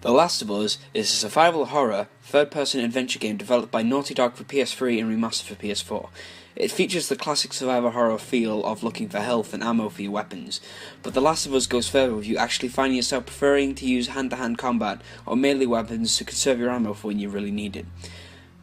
The Last of Us is a survival horror, third-person adventure game developed by Naughty Dog for PS3 and remastered for PS4. It features the classic survival horror feel of looking for health and ammo for your weapons, but The Last of Us goes further with you actually finding yourself preferring to use hand-to-hand combat or melee weapons to conserve your ammo for when you really need it.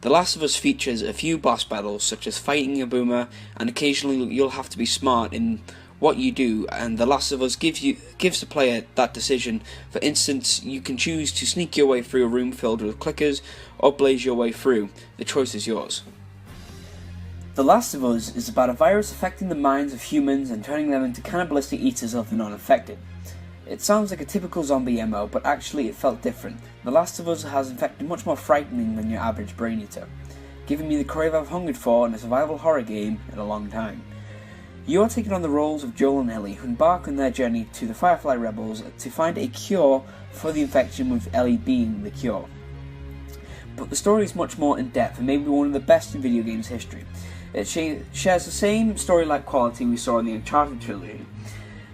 The Last of Us features a few boss battles, such as fighting a boomer, and occasionally you'll have to be smart in what you do, and The Last of Us gives the player that decision. For instance, you can choose to sneak your way through a room filled with clickers, or blaze your way through. The choice is yours. The Last of Us is about a virus affecting the minds of humans and turning them into cannibalistic eaters of the non-infected. It sounds like a typical zombie MO, but actually it felt different. The Last of Us has in fact been much more frightening than your average brain eater, giving me the crave I've hungered for in a survival horror game in a long time. You are taking on the roles of Joel and Ellie, who embark on their journey to the Firefly Rebels to find a cure for the infection, with Ellie being the cure. But the story is much more in-depth and maybe one of the best in video games history. It shares the same story-like quality we saw in the Uncharted trilogy.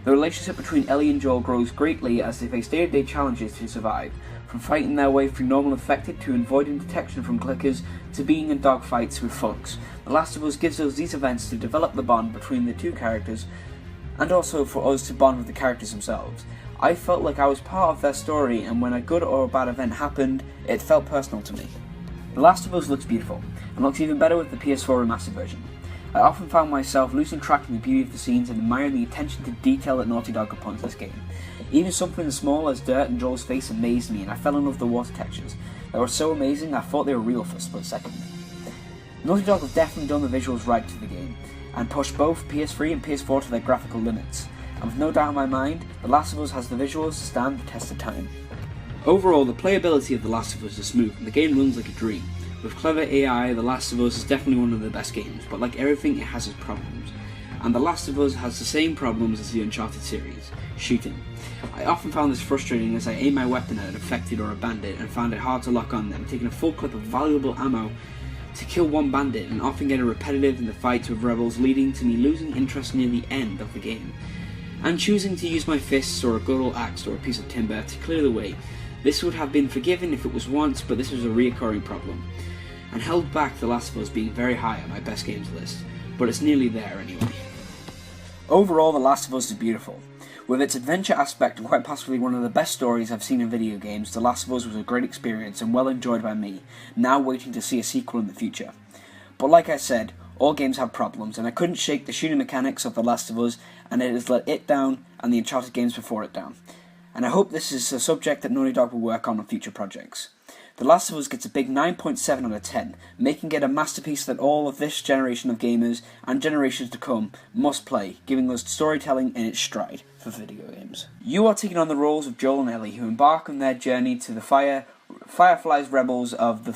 The relationship between Ellie and Joel grows greatly as they face day-to-day challenges to survive, from fighting their way through normal infected to avoiding detection from clickers to being in dogfights with thugs. The Last of Us gives us these events to develop the bond between the two characters, and also for us to bond with the characters themselves. I felt like I was part of their story, and when a good or a bad event happened, it felt personal to me. The Last of Us looks beautiful, and looks even better with the PS4 remastered version. I often found myself losing track of the beauty of the scenes and admiring the attention to detail that Naughty Dog put into this game. Even something as small as dirt in Joel's face amazed me, and I fell in love with the water textures. They were so amazing I thought they were real for a split second. Naughty Dog have definitely done the visuals right to the game, and pushed both PS3 and PS4 to their graphical limits. And with no doubt in my mind, The Last of Us has the visuals to stand the test of time. Overall, the playability of The Last of Us is smooth, and the game runs like a dream. With clever AI, The Last of Us is definitely one of the best games, but like everything, it has its problems. And The Last of Us has the same problems as the Uncharted series: shooting. I often found this frustrating as I aimed my weapon at an infected or a bandit and found it hard to lock on them, taking a full clip of valuable ammo to kill one bandit, and often getting repetitive in the fights with rebels, leading to me losing interest near the end of the game, and choosing to use my fists or a good old axe or a piece of timber to clear the way. This would have been forgiven if it was once, but this was a reoccurring problem, and held back The Last of Us being very high on my best games list, but it's nearly there anyway. Overall, The Last of Us is beautiful. With its adventure aspect and quite possibly one of the best stories I've seen in video games, The Last of Us was a great experience and well enjoyed by me, now waiting to see a sequel in the future. But like I said, all games have problems, and I couldn't shake the shooting mechanics of The Last of Us, and it has let it down and the Uncharted games before it down. And I hope this is a subject that Naughty Dog will work on future projects. The Last of Us gets a big 9.7 out of 10, making it a masterpiece that all of this generation of gamers, and generations to come, must play, giving us storytelling in its stride for video games. You are taking on the roles of Joel and Ellie, who embark on their journey to the Firefly's Rebels of the